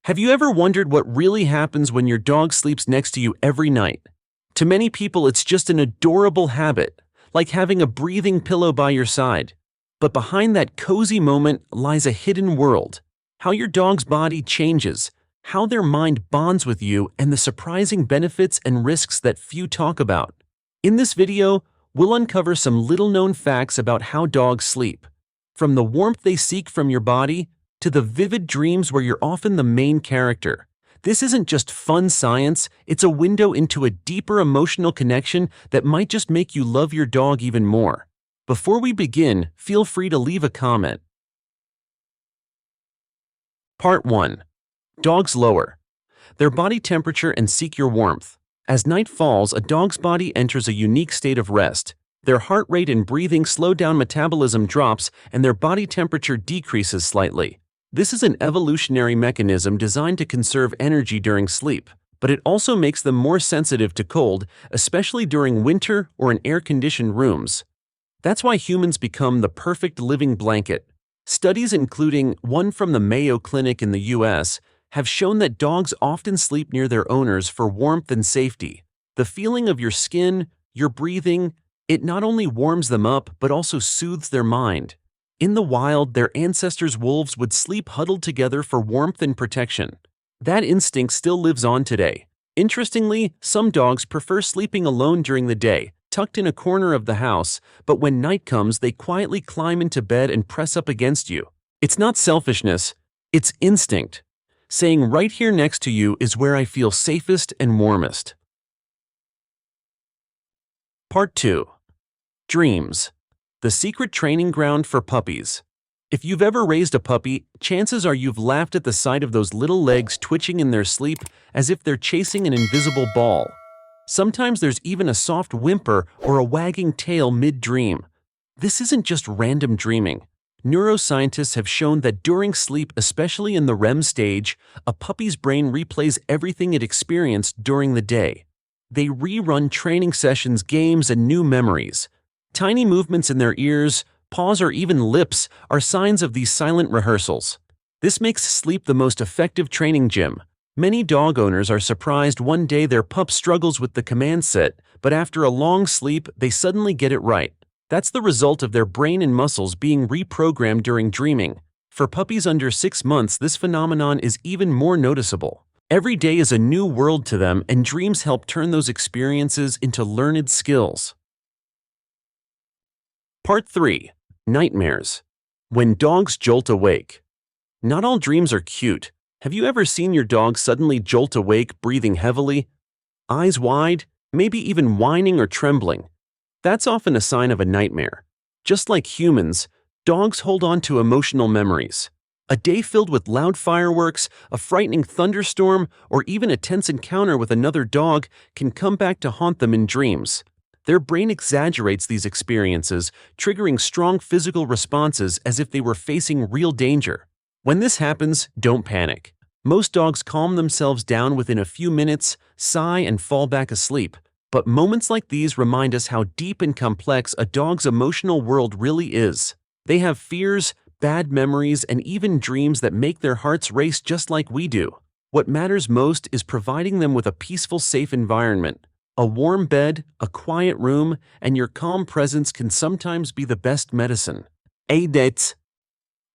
Have you ever wondered what really happens when your dog sleeps next to you every night? To many people, it's just an adorable habit, like having a breathing pillow by your side. But behind that cozy moment lies a hidden world: how your dog's body changes, how their mind bonds with you, and the surprising benefits and risks that few talk about. In this video, we'll uncover some little-known facts about how dogs sleep, from the warmth they seek from your body to the vivid dreams where you're often the main character. This isn't just fun science, it's a window into a deeper emotional connection that might just make you love your dog even more. Before we begin, feel free to leave a comment. Part 1. Dogs lower their body temperature and seek your warmth. As night falls, a dog's body enters a unique state of rest. Their heart rate and breathing slow down, metabolism drops, and their body temperature decreases slightly. This is an evolutionary mechanism designed to conserve energy during sleep, but it also makes them more sensitive to cold, especially during winter or in air-conditioned rooms. That's why humans become the perfect living blanket. Studies, including one from the Mayo Clinic in the US, have shown that dogs often sleep near their owners for warmth and safety. The feeling of your skin, your breathing, it not only warms them up but also soothes their mind. In the wild, their ancestors' wolves would sleep huddled together for warmth and protection. That instinct still lives on today. Interestingly, some dogs prefer sleeping alone during the day, tucked in a corner of the house, but when night comes, they quietly climb into bed and press up against you. It's not selfishness, it's instinct, saying right here next to you is where I feel safest and warmest. Part 2. Dreams. The secret training ground for puppies. If you've ever raised a puppy, chances are you've laughed at the sight of those little legs twitching in their sleep as if they're chasing an invisible ball. Sometimes there's even a soft whimper or a wagging tail mid-dream. This isn't just random dreaming. Neuroscientists have shown that during sleep, especially in the REM stage, a puppy's brain replays everything it experienced during the day. They rerun training sessions, games, and new memories. Tiny movements in their ears, paws, or even lips are signs of these silent rehearsals. This makes sleep the most effective training gym. Many dog owners are surprised one day their pup struggles with the command set, but after a long sleep, they suddenly get it right. That's the result of their brain and muscles being reprogrammed during dreaming. For puppies under 6 months, this phenomenon is even more noticeable. Every day is a new world to them, and dreams help turn those experiences into learned skills. Part 3. Nightmares. When dogs jolt awake. Not all dreams are cute. Have you ever seen your dog suddenly jolt awake, breathing heavily, eyes wide, maybe even whining or trembling? That's often a sign of a nightmare. Just like humans, dogs hold on to emotional memories. A day filled with loud fireworks, a frightening thunderstorm, or even a tense encounter with another dog can come back to haunt them in dreams. Their brain exaggerates these experiences, triggering strong physical responses as if they were facing real danger. When this happens, don't panic. Most dogs calm themselves down within a few minutes, sigh, and fall back asleep. But moments like these remind us how deep and complex a dog's emotional world really is. They have fears, bad memories, and even dreams that make their hearts race just like we do. What matters most is providing them with a peaceful, safe environment. A warm bed, a quiet room, and your calm presence can sometimes be the best medicine.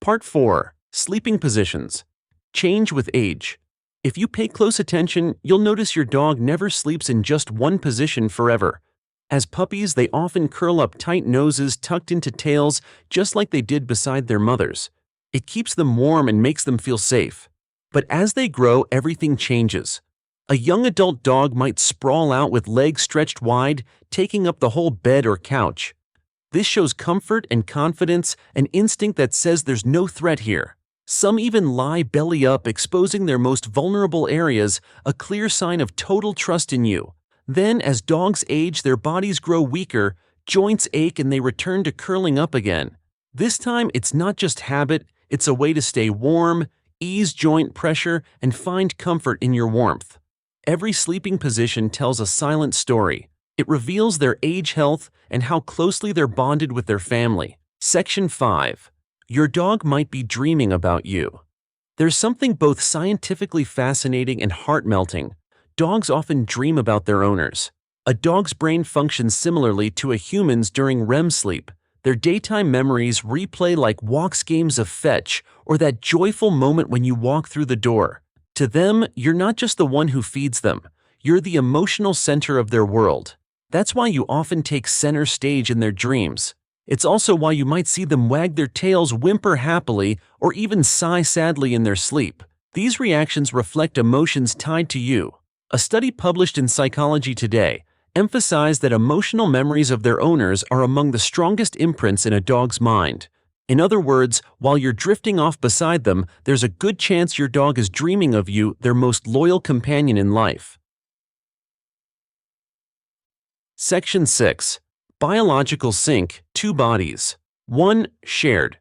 Part 4. Sleeping positions. Change with age. If you pay close attention, you'll notice your dog never sleeps in just one position forever. As puppies, they often curl up, tight noses tucked into tails, just like they did beside their mothers. It keeps them warm and makes them feel safe. But as they grow, everything changes. A young adult dog might sprawl out with legs stretched wide, taking up the whole bed or couch. This shows comfort and confidence, an instinct that says there's no threat here. Some even lie belly up, exposing their most vulnerable areas, a clear sign of total trust in you. Then, as dogs age, their bodies grow weaker, joints ache, and they return to curling up again. This time, it's not just habit, it's a way to stay warm, ease joint pressure, and find comfort in your warmth. Every sleeping position tells a silent story. It reveals their age, health, and how closely they're bonded with their family. Section 5. Your dog might be dreaming about you. There's something both scientifically fascinating and heart-melting. Dogs often dream about their owners. A dog's brain functions similarly to a human's during REM sleep. Their daytime memories replay like walks games of fetch or that joyful moment when you walk through the door. To them, you're not just the one who feeds them. You're the emotional center of their world. That's why you often take center stage in their dreams. It's also why you might see them wag their tails, whimper happily, or even sigh sadly in their sleep. These reactions reflect emotions tied to you. A study published in Psychology Today emphasized that emotional memories of their owners are among the strongest imprints in a dog's mind. In other words, while you're drifting off beside them, there's a good chance your dog is dreaming of you, their most loyal companion in life. Section 6. Biological sync, two bodies. 1. Shared.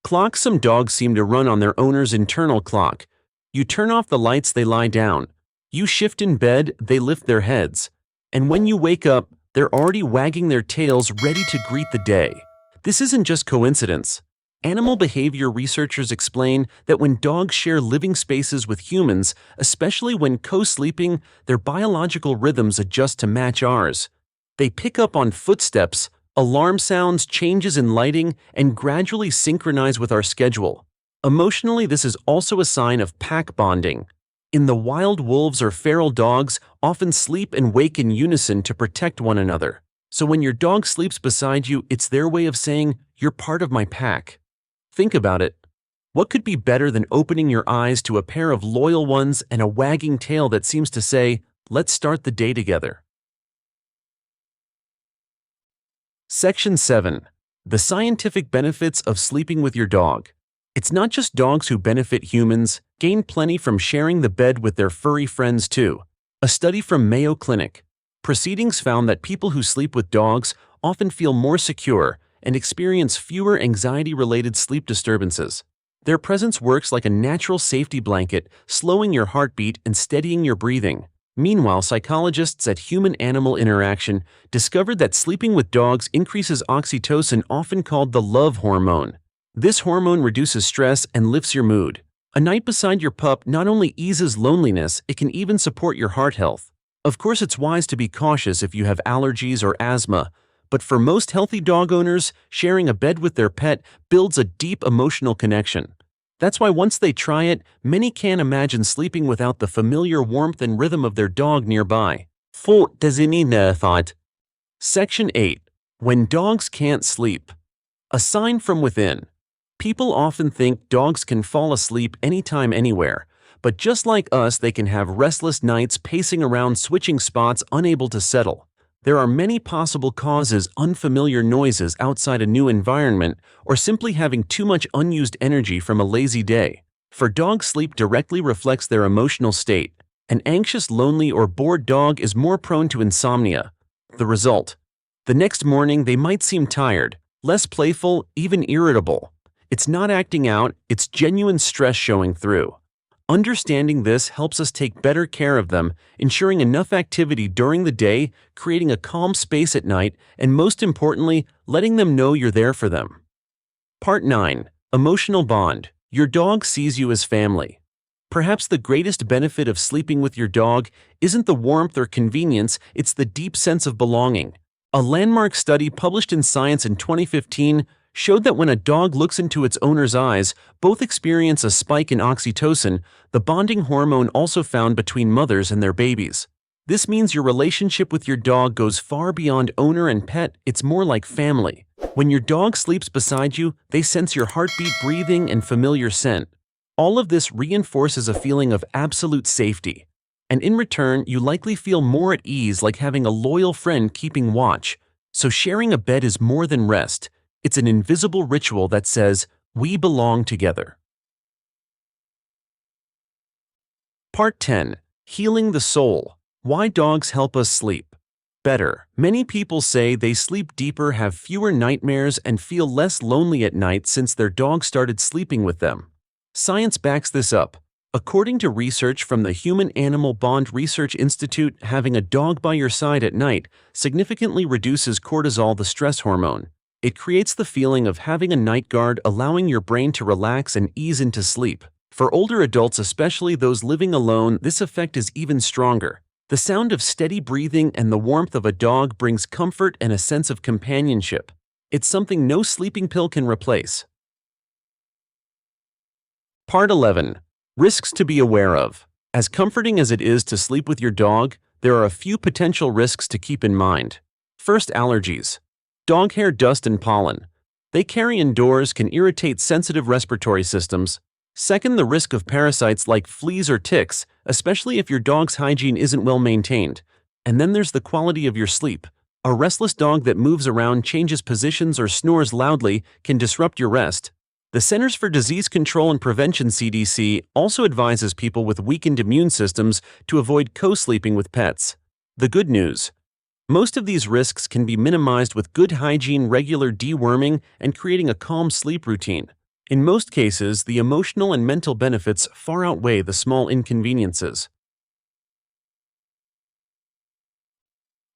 Clock. Some dogs seem to run on their owner's internal clock. You turn off the lights, they lie down. You shift in bed, they lift their heads. And when you wake up, they're already wagging their tails, ready to greet the day. This isn't just coincidence. Animal behavior researchers explain that when dogs share living spaces with humans, especially when co-sleeping, their biological rhythms adjust to match ours. They pick up on footsteps, alarm sounds, changes in lighting, and gradually synchronize with our schedule. Emotionally, this is also a sign of pack bonding. In the wild, wolves or feral dogs often sleep and wake in unison to protect one another. So when your dog sleeps beside you, it's their way of saying, "You're part of my pack." Think about it. What could be better than opening your eyes to a pair of loyal ones and a wagging tail that seems to say, "Let's start the day together"? Section 7. The scientific benefits of sleeping with your dog. It's not just dogs who benefit. Humans gain plenty from sharing the bed with their furry friends too. A study from Mayo Clinic proceedings found that people who sleep with dogs often feel more secure and experience fewer anxiety-related sleep disturbances. Their presence works like a natural safety blanket, slowing your heartbeat and steadying your breathing. Meanwhile, psychologists at Human-Animal Interaction discovered that sleeping with dogs increases oxytocin, often called the love hormone. This hormone reduces stress and lifts your mood. A night beside your pup not only eases loneliness, it can even support your heart health. Of course, it's wise to be cautious if you have allergies or asthma, but for most healthy dog owners, sharing a bed with their pet builds a deep emotional connection. That's why once they try it, many can't imagine sleeping without the familiar warmth and rhythm of their dog nearby. 4. Section 8. When dogs can't sleep. A sign from within. People often think dogs can fall asleep anytime, anywhere, but just like us, they can have restless nights, pacing around, switching spots, unable to settle. There are many possible causes: unfamiliar noises outside a new environment, or simply having too much unused energy from a lazy day. For dogs, sleep directly reflects their emotional state. An anxious, lonely, or bored dog is more prone to insomnia. The result: the next morning they might seem tired, less playful, even irritable. It's not acting out, it's genuine stress showing through. Understanding this helps us take better care of them, ensuring enough activity during the day, creating a calm space at night, and most importantly, letting them know you're there for them. Part 9. Emotional bond. Your dog sees you as family. Perhaps the greatest benefit of sleeping with your dog isn't the warmth or convenience, it's the deep sense of belonging. A landmark study published in Science in 2015 showed that when a dog looks into its owner's eyes, both experience a spike in oxytocin, the bonding hormone also found between mothers and their babies. This means your relationship with your dog goes far beyond owner and pet, it's more like family. When your dog sleeps beside you, they sense your heartbeat, breathing, and familiar scent. All of this reinforces a feeling of absolute safety. And in return, you likely feel more at ease, like having a loyal friend keeping watch. So sharing a bed is more than rest. It's an invisible ritual that says, we belong together. Part 10. Healing the soul. Why dogs help us sleep better. Many people say they sleep deeper, have fewer nightmares, and feel less lonely at night since their dog started sleeping with them. Science backs this up. According to research from the Human-Animal Bond Research Institute, having a dog by your side at night significantly reduces cortisol, the stress hormone. It creates the feeling of having a night guard, allowing your brain to relax and ease into sleep. For older adults, especially those living alone, this effect is even stronger. The sound of steady breathing and the warmth of a dog brings comfort and a sense of companionship. It's something no sleeping pill can replace. Part 11. Risks to be aware of. As comforting as it is to sleep with your dog, there are a few potential risks to keep in mind. First, allergies. Dog hair, dust, and pollen they carry indoors can irritate sensitive respiratory systems. Second, the risk of parasites like fleas or ticks, especially if your dog's hygiene isn't well maintained. And then there's the quality of your sleep. A restless dog that moves around, changes positions, or snores loudly can disrupt your rest. The Centers for Disease Control and Prevention (CDC) also advises people with weakened immune systems to avoid co-sleeping with pets. The good news: most of these risks can be minimized with good hygiene, regular deworming, and creating a calm sleep routine. In most cases, the emotional and mental benefits far outweigh the small inconveniences.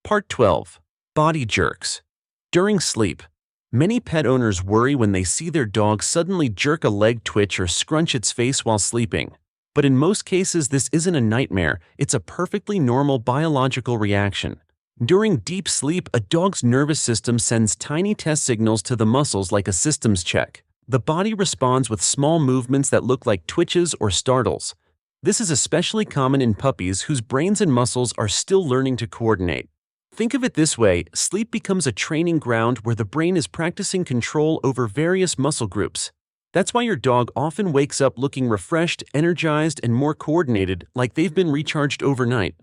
Part 12. Body jerks. During sleep, many pet owners worry when they see their dog suddenly jerk a leg, twitch, or scrunch its face while sleeping. But in most cases, this isn't a nightmare, it's a perfectly normal biological reaction. During deep sleep, a dog's nervous system sends tiny test signals to the muscles like a systems check. The body responds with small movements that look like twitches or startles. This is especially common in puppies whose brains and muscles are still learning to coordinate. Think of it this way: sleep becomes a training ground where the brain is practicing control over various muscle groups. That's why your dog often wakes up looking refreshed, energized, and more coordinated, like they've been recharged overnight.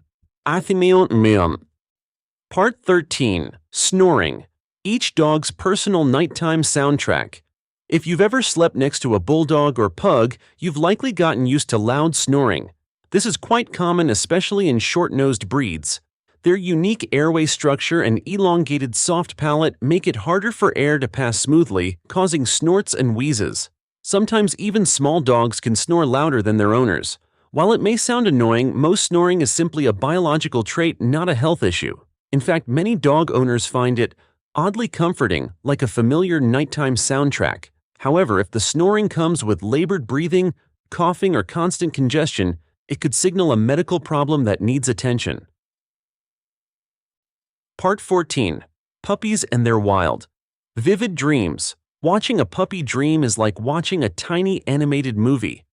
Part 13. Snoring. Each dog's personal nighttime soundtrack. If you've ever slept next to a bulldog or pug, you've likely gotten used to loud snoring. This is quite common, especially in short-nosed breeds. Their unique airway structure and elongated soft palate make it harder for air to pass smoothly, causing snorts and wheezes. Sometimes even small dogs can snore louder than their owners. While it may sound annoying, most snoring is simply a biological trait, not a health issue. In fact, many dog owners find it oddly comforting, like a familiar nighttime soundtrack. However, if the snoring comes with labored breathing, coughing, or constant congestion, it could signal a medical problem that needs attention. Part 14. Puppies and their wild, vivid dreams. Watching a puppy dream is like watching a tiny animated movie.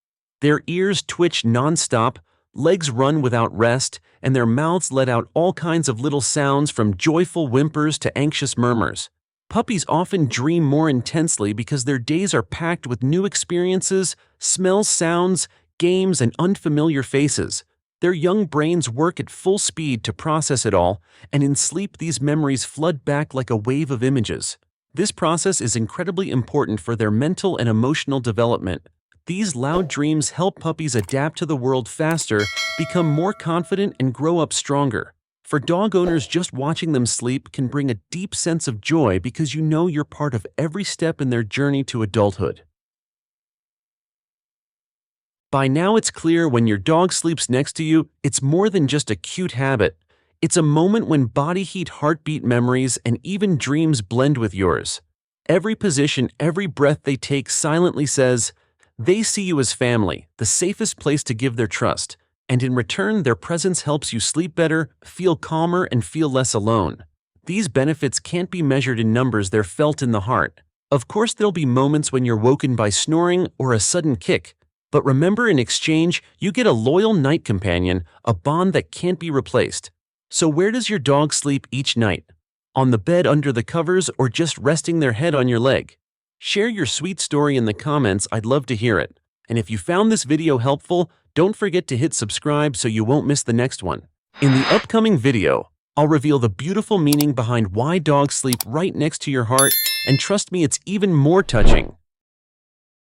Their ears twitch non-stop, legs run without rest, and their mouths let out all kinds of little sounds, from joyful whimpers to anxious murmurs. Puppies often dream more intensely because their days are packed with new experiences, smells, sounds, games, and unfamiliar faces. Their young brains work at full speed to process it all, and in sleep these memories flood back like a wave of images. This process is incredibly important for their mental and emotional development. These loud dreams help puppies adapt to the world faster, become more confident, and grow up stronger. For dog owners, just watching them sleep can bring a deep sense of joy because you know you're part of every step in their journey to adulthood. By now it's clear, when your dog sleeps next to you, it's more than just a cute habit. It's a moment when body heat, heartbeat, memories, and even dreams blend with yours. Every position, every breath they take silently says they see you as family, the safest place to give their trust. And in return, their presence helps you sleep better, feel calmer, and feel less alone. These benefits can't be measured in numbers, they're felt in the heart. Of course, there'll be moments when you're woken by snoring or a sudden kick. But remember, in exchange, you get a loyal night companion, a bond that can't be replaced. So where does your dog sleep each night? On the bed, under the covers, or just resting their head on your leg? Share your sweet story in the comments, I'd love to hear it. And if you found this video helpful, don't forget to hit subscribe so you won't miss the next one. In the upcoming video, I'll reveal the beautiful meaning behind why dogs sleep right next to your heart, and trust me, it's even more touching.